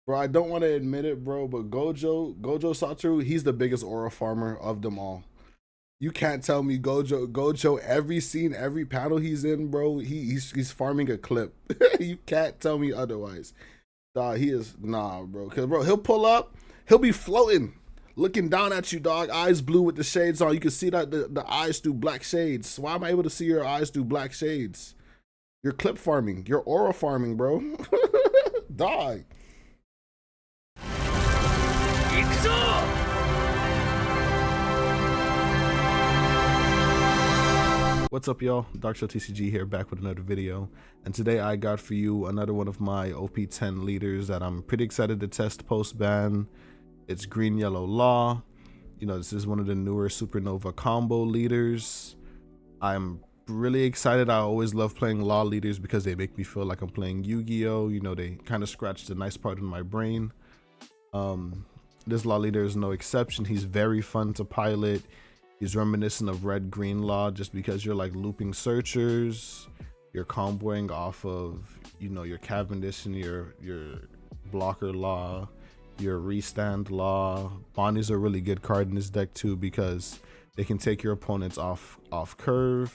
Bro, I don't want to admit it, bro, but Gojo Satoru, he's the biggest aura farmer of them all. You can't tell me Gojo, every scene, every panel he's in, bro, he's farming a clip. You can't tell me otherwise. Dog, he is nah, bro. Cause bro, he'll pull up, he'll be floating, looking down at you, dog. Eyes blue with the shades on. You can see that the eyes through black shades. Why am I able to see your eyes through black shades? You're clip farming. You're aura farming, bro. Dog. What's up, y'all? TCG here, back with another video, and today I got for you another one of my OP10 leaders that I'm pretty excited to test post-ban. It's Green-Yellow Law. You know, this is one of the newer supernova combo leaders. I'm really excited. I always love playing Law leaders because they make me feel like I'm playing Yu-Gi-Oh! You know, they kind of scratch the nice part in my brain. This Law leader is no exception. He's very fun to pilot. He's reminiscent of Red Green Law just because you're like looping searchers, you're comboing off of, you know, your Cavendish and your blocker law, your restand law. Bonnie's a really good card in this deck too because they can take your opponents off curve.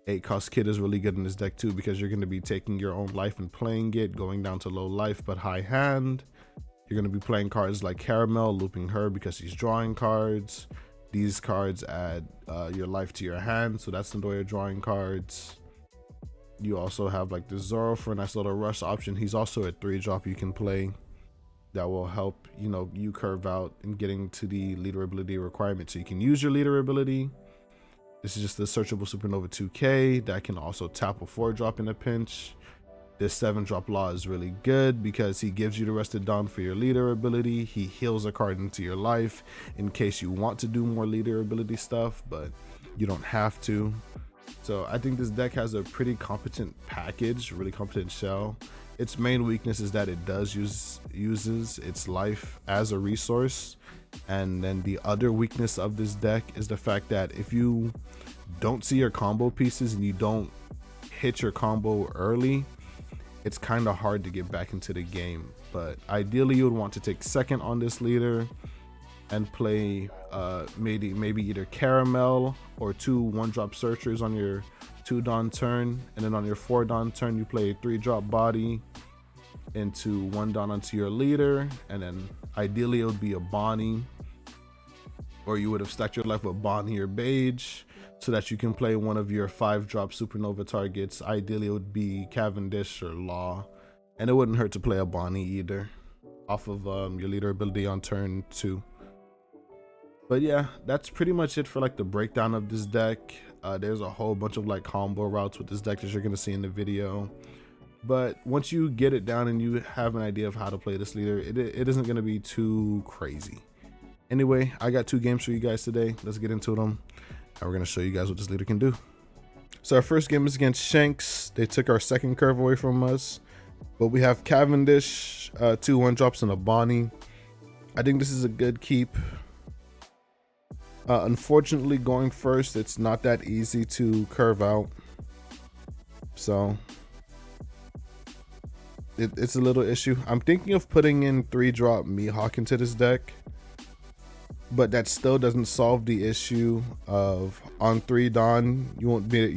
8-cost Kid is really good in this deck too because you're going to be taking your own life and playing it, going down to low life but high hand. You're going to be playing cards like Caramel, looping her because he's drawing cards. These cards add your life to your hand, so that's the way you're drawing cards. You also have like the Zoro for a nice little rush option. He's also a 3-drop you can play that will help, you know, you curve out and getting to the leader ability requirement. So you can use your leader ability. This is just the searchable Supernova 2K that can also tap a 4-drop in a pinch. This 7-drop law is really good because he gives you the Rested Dawn for your leader ability. He heals a card into your life in case you want to do more leader ability stuff, but you don't have to. So I think this deck has a pretty competent package, really competent shell. Its main weakness is that it uses its life as a resource. And then the other weakness of this deck is the fact that if you don't see your combo pieces and you don't hit your combo early, it's kind of hard to get back into the game. But ideally you would want to take second on this leader and play maybe either Caramel or 2 1-drop searchers on your 2-dawn turn, and then on your 4-dawn turn you play a 3-drop body into 1-dawn onto your leader, and then ideally it would be a Bonnie, or you would have stacked your life with Bonnie or Beige so that you can play one of your 5-drop supernova targets. Ideally it would be Cavendish or Law, and it wouldn't hurt to play a Bonnie either off of your leader ability on turn 2. But yeah, that's pretty much it for like the breakdown of this deck. There's a whole bunch of like combo routes with this deck that you're gonna see in the video, but once you get it down and you have an idea of how to play this leader, it isn't gonna be too crazy. Anyway, I got 2 games for you guys today. Let's get into them. And we're going to show you guys what this leader can do. So our first game is against Shanks. They took our second curve away from us. But we have Cavendish, 2 1-drops and a Bonnie. I think this is a good keep. Unfortunately, going first, it's not that easy to curve out. So it's a little issue. I'm thinking of putting in 3-drop Mihawk into this deck, but that still doesn't solve the issue of on 3-dawn you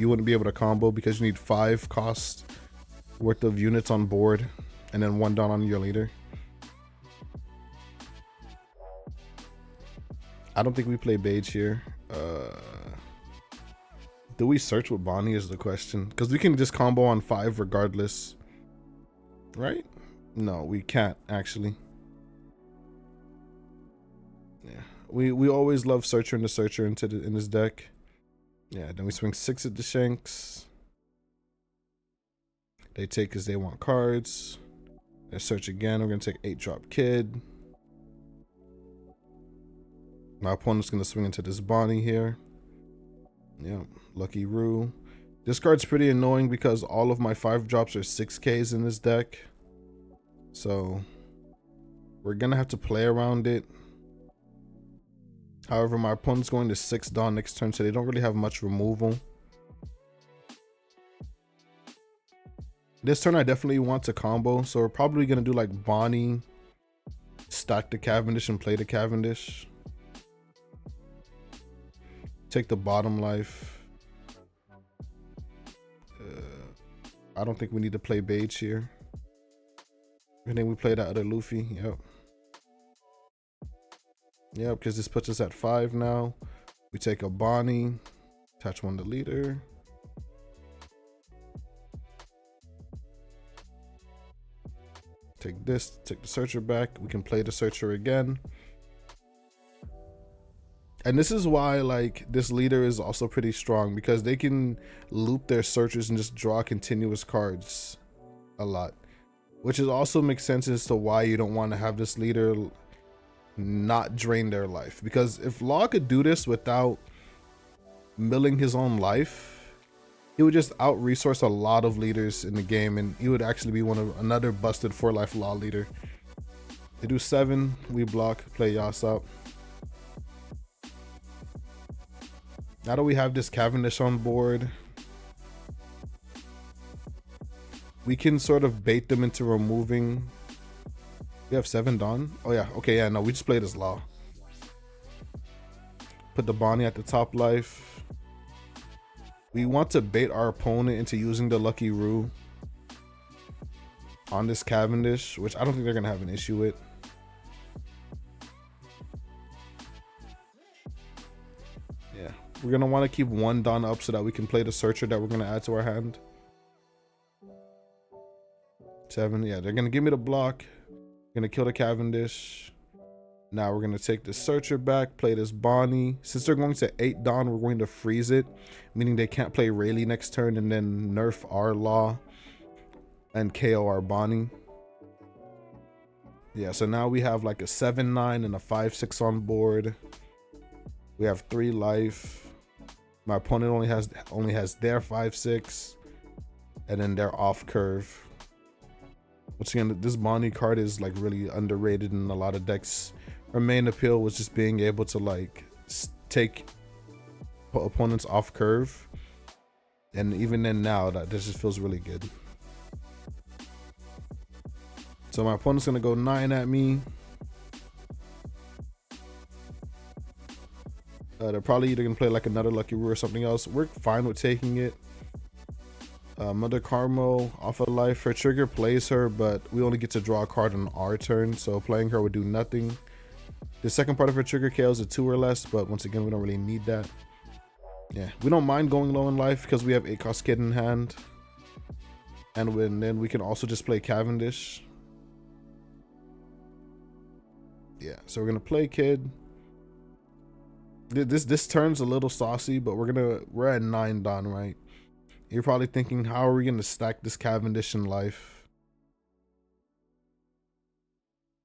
wouldn't be able to combo because you need 5 cost worth of units on board and then 1 dawn on your leader. I don't think we play Beige here. Do we search with Bonnie is the question, because we can just combo on 5 regardless, right? No, we can't actually. Yeah, we always love searcher and the searcher in this deck. Yeah, then we swing 6 at the Shanks. They take because they want cards. They search again. We're gonna take 8-drop Kid. My opponent's gonna swing into this Bonnie here. Yeah, Lucky Roo. This card's pretty annoying because all of my 5-drops are 6Ks in this deck. So we're gonna have to play around it. However, my opponent's going to 6-dawn next turn, so they don't really have much removal. This turn I definitely want to combo, so we're probably gonna do like Bonnie, stack the Cavendish and play the Cavendish. Take the bottom life. I don't think we need to play Beige here. And then we play that other Luffy. Yep. Yep, because this puts us at 5 now. We take a Bonnie, attach one to leader. Take this, take the searcher back. We can play the searcher again. And this is why like this leader is also pretty strong, because they can loop their searchers and just draw continuous cards a lot, which is also makes sense as to why you don't want to have this leader not drain their life. Because if Law could do this without milling his own life, he would just out resource a lot of leaders in the game, and he would actually be another busted 4-life Law leader. They do 7, we block, play Yasop. Now that we have this Cavendish on board, we can sort of bait them into removing. We have 7 Dawn. Oh yeah, okay, yeah, no, we just played as Law. Put the Bonnie at the top life. We want to bait our opponent into using the Lucky Roo on this Cavendish, which I don't think they're gonna have an issue with. Yeah, we're gonna want to keep 1 Dawn up so that we can play the searcher that we're gonna add to our hand. 7, yeah, they're gonna give me the block. Gonna kill the Cavendish. Now we're gonna take the searcher back, play this Bonnie. Since they're going to 8 Dawn, we're going to freeze it, meaning they can't play Rayleigh next turn and then nerf our Law and KO our Bonnie. Yeah, so now we have like a 7-9 and a 5-6 on board. We have 3 life. My opponent only has their 5-6, and then they're off curve. Once again, this Bonnie card is like really underrated in a lot of decks. Her main appeal was just being able to like take opponents off curve, and even then now that this just feels really good. So my opponent's gonna go 9 at me. They're probably either gonna play like another Lucky Roo or something else. We're fine with taking it. Mother Carmel off of life. Her trigger plays her, but we only get to draw a card on our turn, so playing her would do nothing. The second part of her trigger KOs a 2 or less, but once again, we don't really need that. Yeah, we don't mind going low in life because we have 8-cost Kid in hand. And then we can also just play Cavendish. Yeah, so we're gonna play Kid. This turn's a little saucy, but we're at 9 Dawn, right? You're probably thinking, how are we gonna stack this Cavendish in life?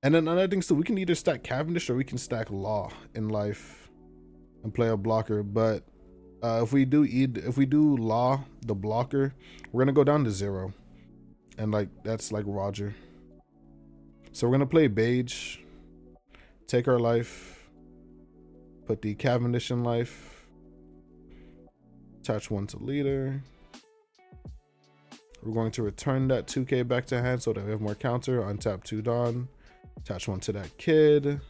And then another thing, so we can either stack Cavendish or we can stack Law in life and play a blocker. But if we do Law, the blocker, we're gonna go down to 0, and like that's like Roger. So we're gonna play Beige, take our life, put the Cavendish in life, attach 1 to leader. We're going to return that 2k back to hand so that we have more counter. Untap 2 Dawn. Attach 1 to that Kid.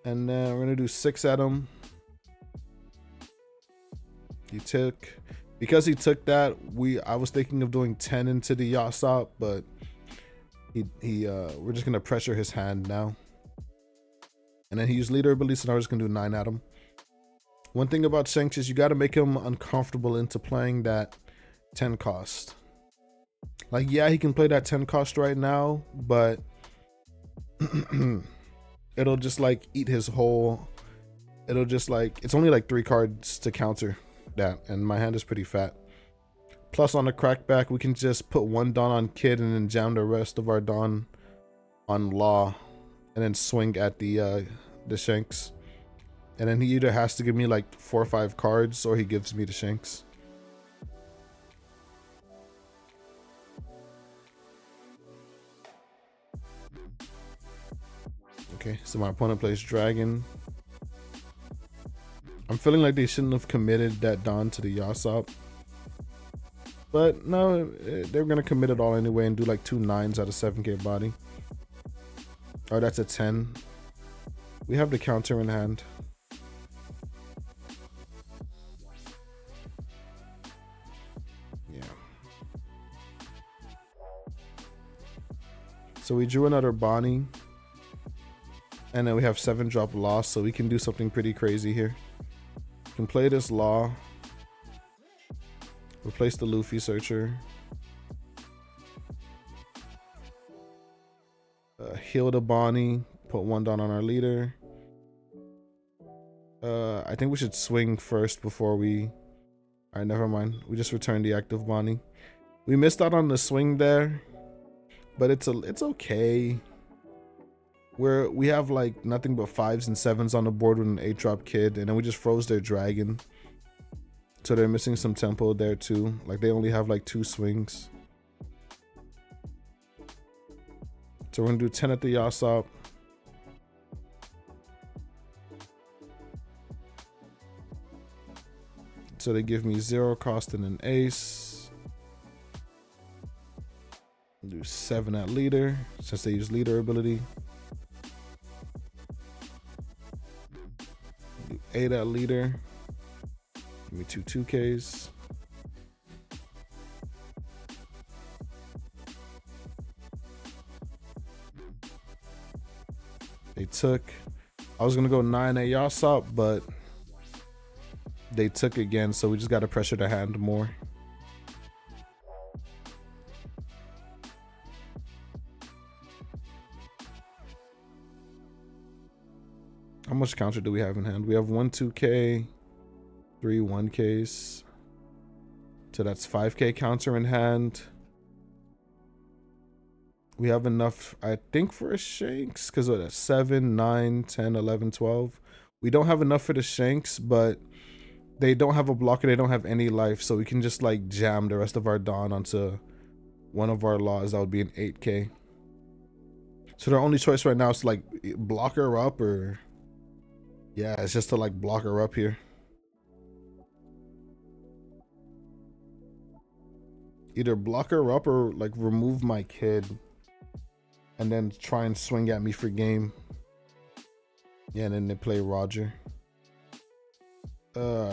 And then we're gonna do 6 at him. Because he took that, I was thinking of doing 10 into the Yasop, but we're just gonna pressure his hand now. And then he used leader ability, so now we're just gonna do 9 at him. One thing about Shanks is you gotta make him uncomfortable into playing that 10 cost. Like, yeah, he can play that 10 cost right now, but it'll just like eat his whole, it'll just like, it's only like 3 cards to counter that, and my hand is pretty fat. Plus on the crackback, we can just put 1 Dawn on Kid and then jam the rest of our Dawn on Law, and then swing at the Shanks. And then he either has to give me like 4 or 5 cards, or he gives me the Shanks. Okay, so my opponent plays Dragon. I'm feeling like they shouldn't have committed that Dawn to the Yasop. But no, they're gonna commit it all anyway and do like 2 9s out of 7k body. Oh, that's a 10. We have the counter in hand. Yeah. So we drew another Bonnie. And then we have 7-drop Law, so we can do something pretty crazy here. We can play this Law. Replace the Luffy Searcher. Heal the Bonnie. Put 1 down on our leader. I think we should swing first before we... Alright, never mind. We just returned the active Bonnie. We missed out on the swing there. But it's okay. We have like nothing but 5s and 7s on the board with an 8-drop kid. And then we just froze their dragon. So they're missing some tempo there too. Like they only have like 2 swings. So we're gonna do 10 at the Yasop. So they give me 0 cost and an ace. Do 7 at leader since they use leader ability. Do 8 at leader. Give me 2 2Ks. They took. I was gonna go 9 at Yasop, but they took again, so we just gotta pressure the hand more. How much counter do we have in hand? We have 1 2K, 3 1Ks. So that's 5K counter in hand. We have enough, I think, for a Shanks, because of that 7, 9, 10, 11, 12. We don't have enough for the Shanks, but they don't have a blocker. They don't have any life, so we can just like jam the rest of our Dawn onto one of our Laws. That would be an 8K. So their only choice right now is to like block her up, or yeah, it's just to like block her up here. Either block her up or like remove my kid and then try and swing at me for game. Yeah, and then they play Roger.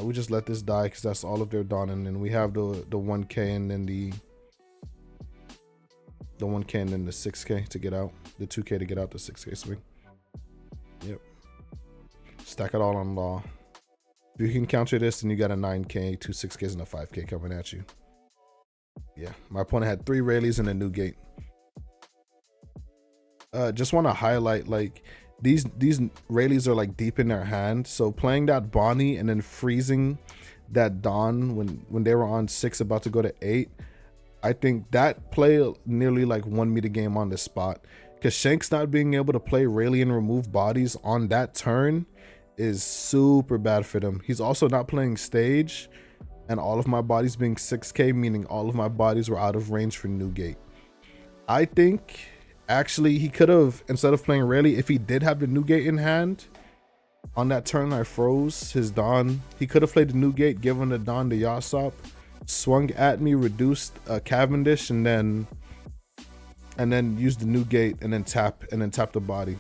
We just let this die because that's all of their Dawn, and then we have the 1K and then the 1K and then the 6K to get out, the 2K to get out the 6K swing. Yep. Stack it all on Law. If you can counter this, then you got a 9K, 2 6Ks, and a 5K coming at you. Yeah, my opponent had 3 Rayleighs and a new gate. Just want to highlight, like, these Rayleighs are like deep in their hand, so playing that Bonnie and then freezing that Dawn when they were on 6 about to go to 8, I think that play nearly like won me the game on the spot, because Shanks not being able to play Rayleigh and remove bodies on that turn is super bad for them. He's also not playing stage, and all of my bodies being 6K, meaning all of my bodies were out of range for new gate. I think actually he could have, instead of playing Rayleigh, if he did have the new gate in hand on that turn I froze his Dawn, he could have played the new gate, given the Dawn to Yasop, swung at me, reduced Cavendish, and then used the new gate and then tap the body.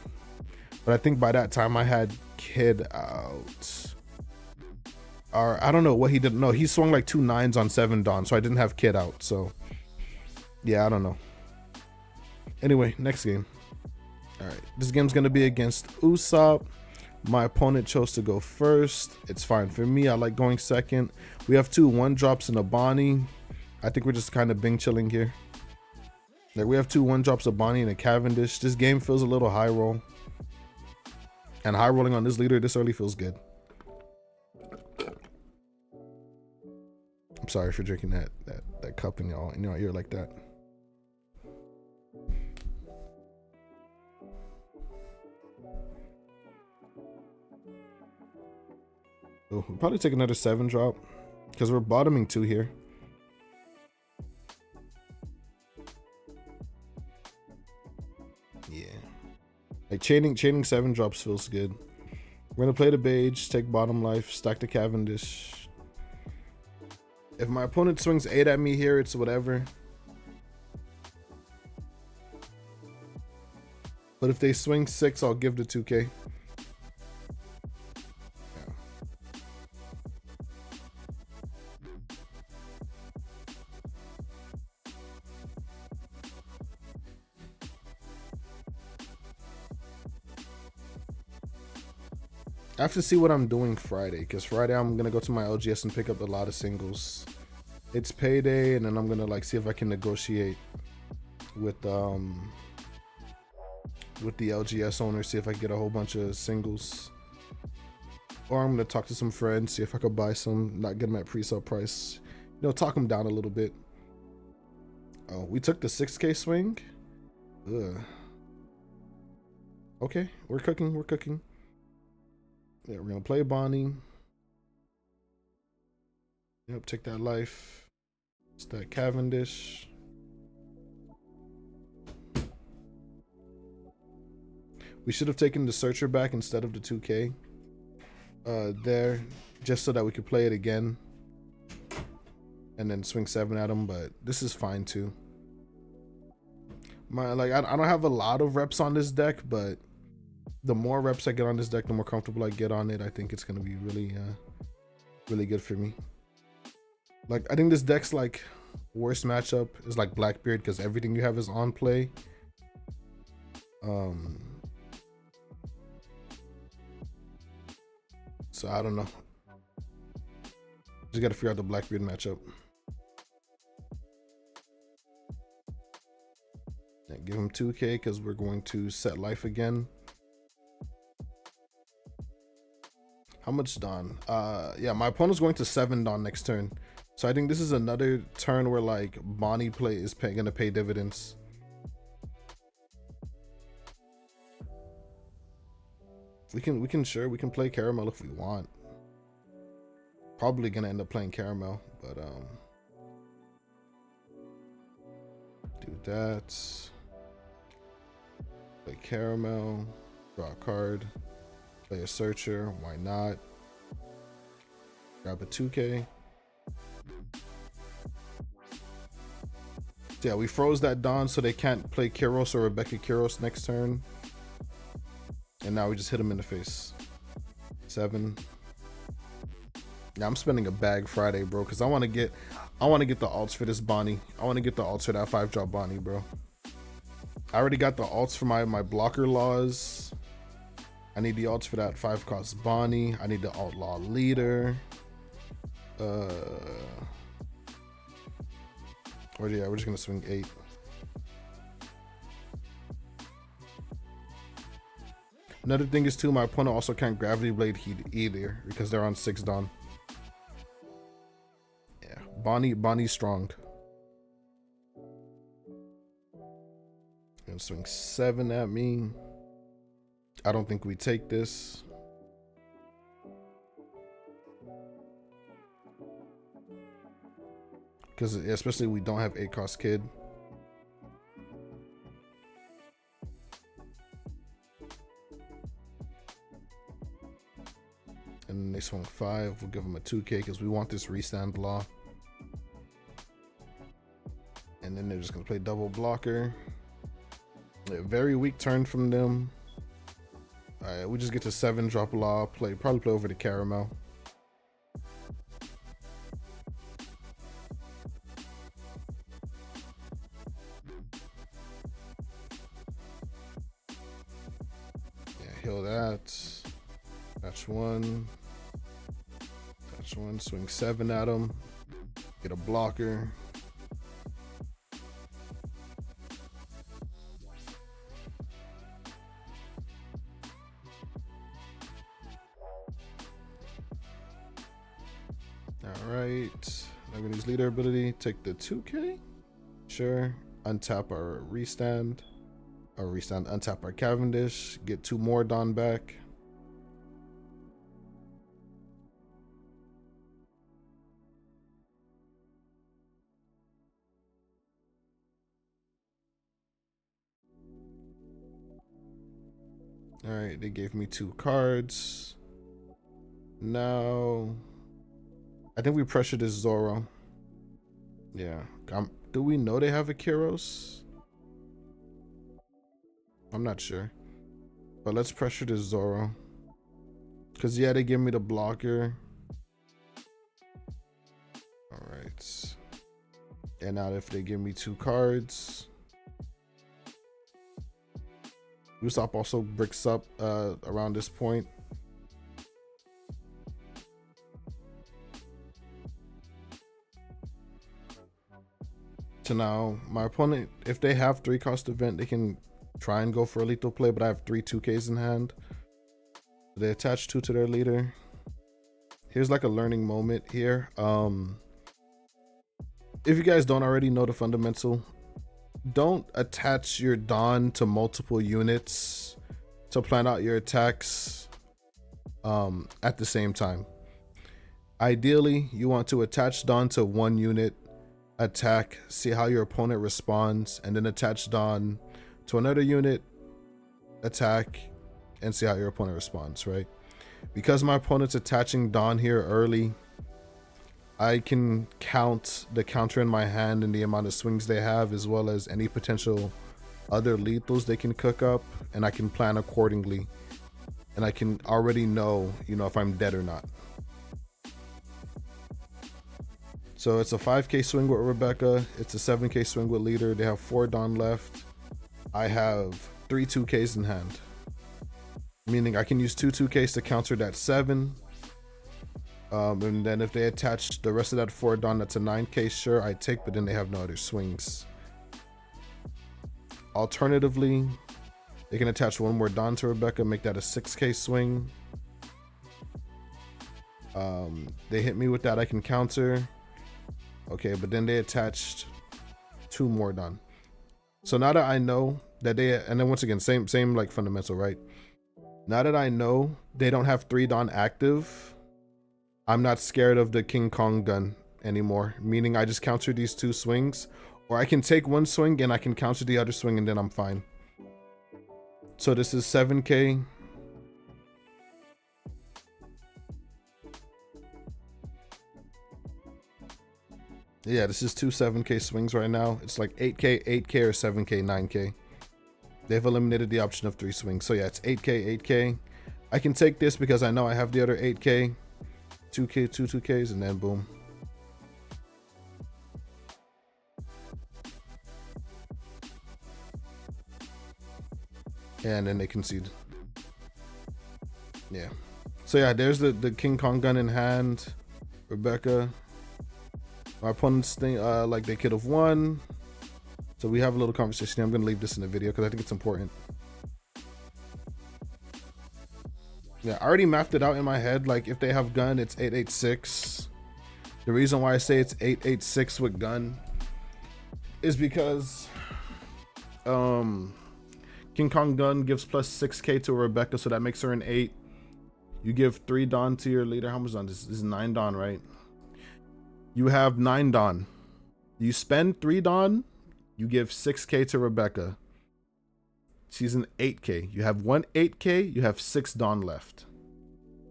But I think by that time I had kid out, or I don't know what he did. No, he swung like 2 9s on 7 Dawn, so I didn't have kid out. So yeah, I don't know. Anyway, next game. All right, this game's gonna be against Usopp. My opponent chose to go first. It's fine for me. I like going second. We have 2 1-drops and a Bonnie. I think we're just kind of Bing chilling here. Like, we have 2 1-drops, a Bonnie and a Cavendish. This game feels a little high roll, and high rolling on this leader this early feels good. I'm sorry for drinking that cup in your ear like that. Oh, we'll probably take another 7-drop because we're bottoming 2 here. Yeah, like chaining 7-drops feels good. We're gonna play the Beige, take bottom life, stack the Cavendish. If my opponent swings 8 at me here, it's whatever. But if they swing 6, I'll give the 2K. I have to see what I'm doing Friday, because Friday I'm gonna go to my LGS and pick up a lot of singles. It's payday, and then I'm gonna like see if I can negotiate with the LGS owner, see if I can get a whole bunch of singles. Or I'm gonna talk to some friends, see if I could buy some, not get them at pre-sale price. You know, talk them down a little bit. Oh, we took the 6K swing. Ugh. Okay, we're cooking. We're cooking. Yeah, we're gonna play Bonnie. Yep, take that life. It's that Cavendish. We should have taken the Searcher back instead of the 2K. There, just so that we could play it again. And then swing 7 at him, but this is fine too. I don't have a lot of reps on this deck, but the more reps I get on this deck, the more comfortable I get on it. I think it's gonna be really really good for me. Like, I think this deck's like worst matchup is like Blackbeard, because everything you have is on play. So I don't know. Just gotta figure out the Blackbeard matchup. Yeah, give him 2K because we're going to set life again. How much Dawn? Yeah, my opponent's going to 7 Dawn next turn. So I think this is another turn where like Bonnie play is gonna pay dividends. We can play Caramel if we want. Probably gonna end up playing Caramel, but do that. Play Caramel, draw a card, play a Searcher, why not? Grab a 2K. So yeah, we froze that Dawn so they can't play Kyros or Rebecca Kyros next turn. And now we just hit him in the face. 7. Yeah, I'm spending a bag Friday, bro, because I want to get the alts for this Bonnie. I want to get the alts for that 5-drop Bonnie, bro. I already got the alts for my blocker laws. I need the alts for that 5-cost Bonnie. I need the outlaw leader. Or yeah, we're just gonna swing 8. Another thing is too, my opponent also can't Gravity Blade Heat either because they're on 6 Dawn. Yeah, Bonnie's strong. Gonna swing 7 at me. I don't think we take this. Because especially we don't have 8-cost Kid. And then they swung 5. We'll give them a 2K because we want this restand law. And then they're just gonna play double blocker. A very weak turn from them. Alright, we just get to 7, drop law, probably play over the Caramel. Yeah, heal that. Touch 1. Touch 1, swing 7 at him. Get a blocker. Alright, Lebanese leader ability, take the 2K. Sure. Untap our restand. Untap our Cavendish. Get 2 more Dawn back. Alright, they gave me 2 cards. Now I think we pressure this Zoro. Yeah. Do we know they have a Kyros? I'm not sure. But let's pressure this Zoro. Because, yeah, they give me the blocker. Alright. And now if they give me 2 cards. Usopp also bricks up around this point. So now my opponent, if they have 3-cost event, they can try and go for a lethal play, but I have 3 2Ks in hand. They attach 2 to their leader. Here's like a learning moment here. If you guys don't already know the fundamental, don't attach your Dawn to multiple units to plan out your attacks at the same time. Ideally, you want to attach Dawn to 1 unit, attack, see how your opponent responds, and then attach Dawn to another unit, attack, and see how your opponent responds, right? Because my opponent's attaching Dawn here early, I can count the counter in my hand and the amount of swings they have, as well as any potential other lethals they can cook up, and I can plan accordingly. And I can already know, if I'm dead or not. So it's a 5K swing with Rebecca. It's a 7K swing with leader. They have 4 Dawn left. I have 3 2Ks in hand. Meaning I can use 2 2Ks to counter that 7. And then if they attach the rest of that 4 Dawn, that's a 9K, sure, I take, but then they have no other swings. Alternatively, they can attach 1 more Dawn to Rebecca, make that a 6K swing. They hit me with that, I can counter. Okay, but then they attached 2 more Dawn. So now that I know that and then once again, same like fundamental, right? Now that I know they don't have 3 Dawn active, I'm not scared of the King Kong gun anymore. Meaning I just counter these 2 swings, or I can take 1 swing and I can counter the other swing and then I'm fine. So this is 7K. Yeah, this is 2 7K swings right now. It's like 8K, 8K, or 7K, 9K. They've eliminated the option of 3 swings. So yeah, it's 8K, 8K. I can take this because I know I have the other 8K, 2K, 2 2Ks, and then boom. And then they concede. Yeah. So yeah, there's the King Kong gun in hand. Rebecca. My opponents think like they could have won. So we have a little conversation. I'm gonna leave this in the video because I think it's important. Yeah, I already mapped it out in my head. Like if they have gun, it's 886. The reason why I say it's 886 with gun is because King Kong gun gives plus 6K to Rebecca, so that makes her an 8. You give 3 Dawn to your leader. How much Dawn? This is 9 Dawn, right? You have 9 Dawn. You spend 3 Dawn, you give 6K to Rebecca. She's an 8K. You have 1 8K, you have 6 Dawn left.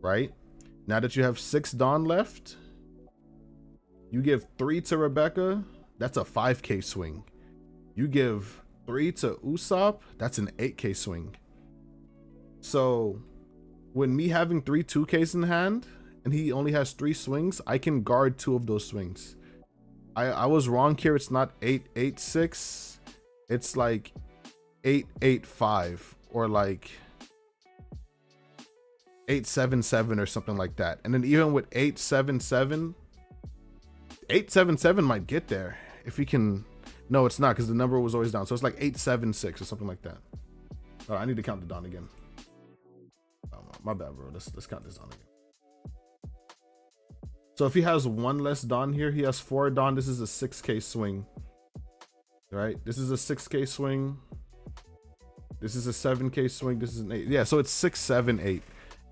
Right? Now that you have 6 Dawn left, you give 3 to Rebecca, that's a 5K swing. You give 3 to Usopp, that's an 8K swing. So when me having 3 2Ks in hand, and he only has 3 swings, I can guard 2 of those swings. I was wrong here. It's not 886. It's like 885 or like 877 or something like that. And then even with 877 might get there if he can. No, it's not, because the number was always down. So it's like 876 or something like that. Oh, I need to count the Dawn again. Oh, my bad, bro. Let's count this Dawn again. So if he has 1 less Dawn here, he has 4 Dawn. This is a 6K swing. Right? This is a 6K swing. This is a 7K swing. This is an 8. Yeah, so it's 6, 7, 8.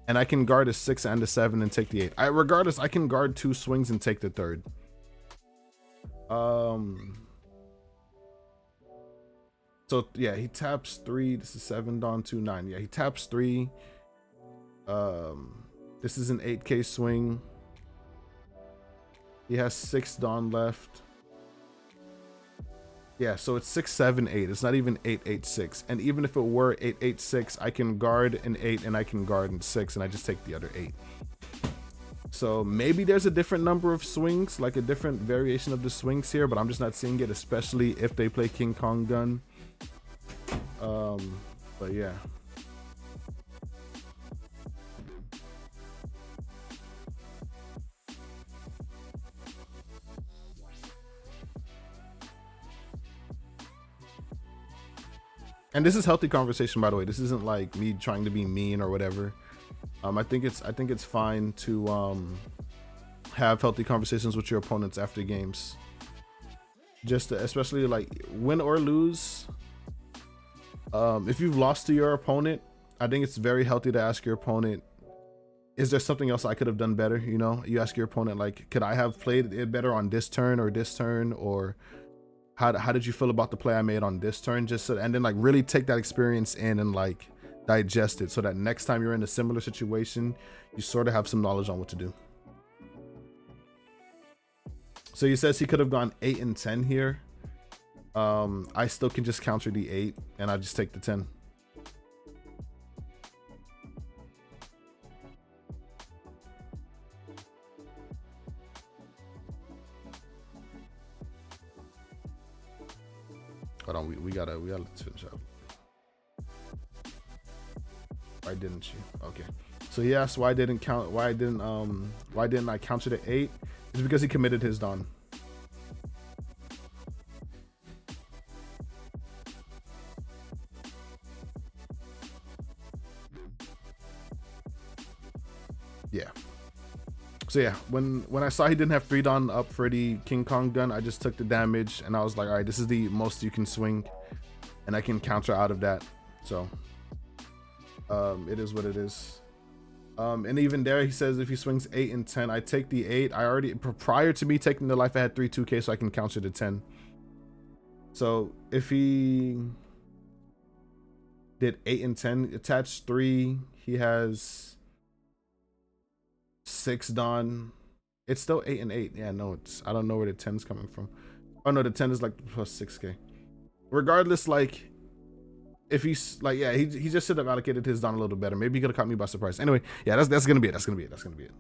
And I can guard a 6 and a 7 and take the 8. Regardless, I can guard 2 swings and take the 3rd. So yeah, he taps 3. This is 7 Dawn, 2, 9. Yeah, he taps 3. This is an 8K swing. He has 6 Dawn left. Yeah, so it's 678. It's not even 886. And even if it were 886, I can guard an 8 and I can guard an 6, and I just take the other 8. So maybe there's a different number of swings, like a different variation of the swings here, but I'm just not seeing it, especially if they play King Kong gun. But yeah. And this is healthy conversation, by the way. This isn't like me trying to be mean or whatever. I think it's fine to have healthy conversations with your opponents after games. Just to, especially like win or lose. If you've lost to your opponent, I think it's very healthy to ask your opponent, is there something else I could have done better? You know, you ask your opponent, like, could I have played it better on this turn, or how did you feel about the play I made on this turn? Just so, and then like really take that experience in and like digest it, so that next time you're in a similar situation, you sort of have some knowledge on what to do. So he says he could have gone 8 and 10 here. I still can just counter the 8 and I just take the 10. Hold on, we gotta finish up. Why didn't you? Okay. So he asked why didn't I counter the 8? It's because he committed his Dawn. Yeah. So yeah, when I saw he didn't have 3 Dawn up for the King Kong gun, I just took the damage and I was like, all right, this is the most you can swing and I can counter out of that. So it is what it is. And even there, he says if he swings 8 and 10, I take the 8. I already, prior to me taking the life, I had 3 2K, so I can counter the 10. So if he did 8 and 10, attach 3, he has 6 Dawn. It's still 8 and 8. Yeah, no, it's, I don't know where the 10's coming from. Oh no, the 10 is like plus 6K. Regardless, like, if he's like, yeah, he just should have allocated his Dawn a little better. Maybe he could have caught me by surprise. Anyway, yeah, that's gonna be it. That's gonna be it.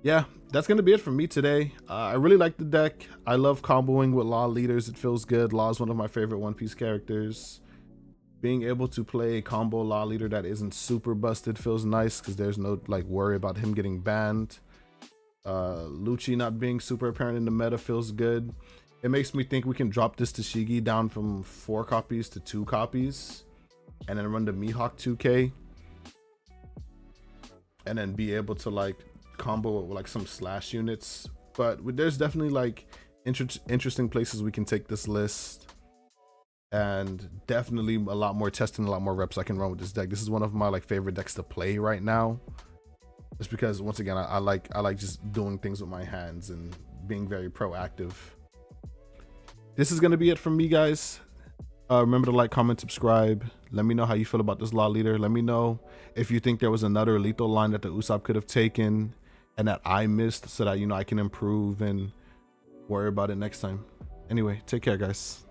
Yeah, that's gonna be it for me today. I really like the deck. I love comboing with Law leaders. It feels good. Law is one of my favorite One Piece characters. Being able to play a combo Law leader that isn't super busted feels nice, because there's no like worry about him getting banned. Lucci not being super apparent in the meta feels good. It makes me think we can drop this TCG down from 4 copies to 2 copies. And then run the Mihawk 2K, and then be able to like combo with like some slash units. But there's definitely like interesting places we can take this list, and definitely a lot more testing, a lot more reps I can run with this deck. This is one of my like favorite decks to play right now, just because once again I like just doing things with my hands and being very proactive. This is gonna be it from me, guys. Remember to like, comment, subscribe. Let me know how you feel about this Law leader. Let me know if you think there was another lethal line that the Usopp could have taken and that I missed, so that, you know, I can improve and worry about it next time. Anyway, take care, guys.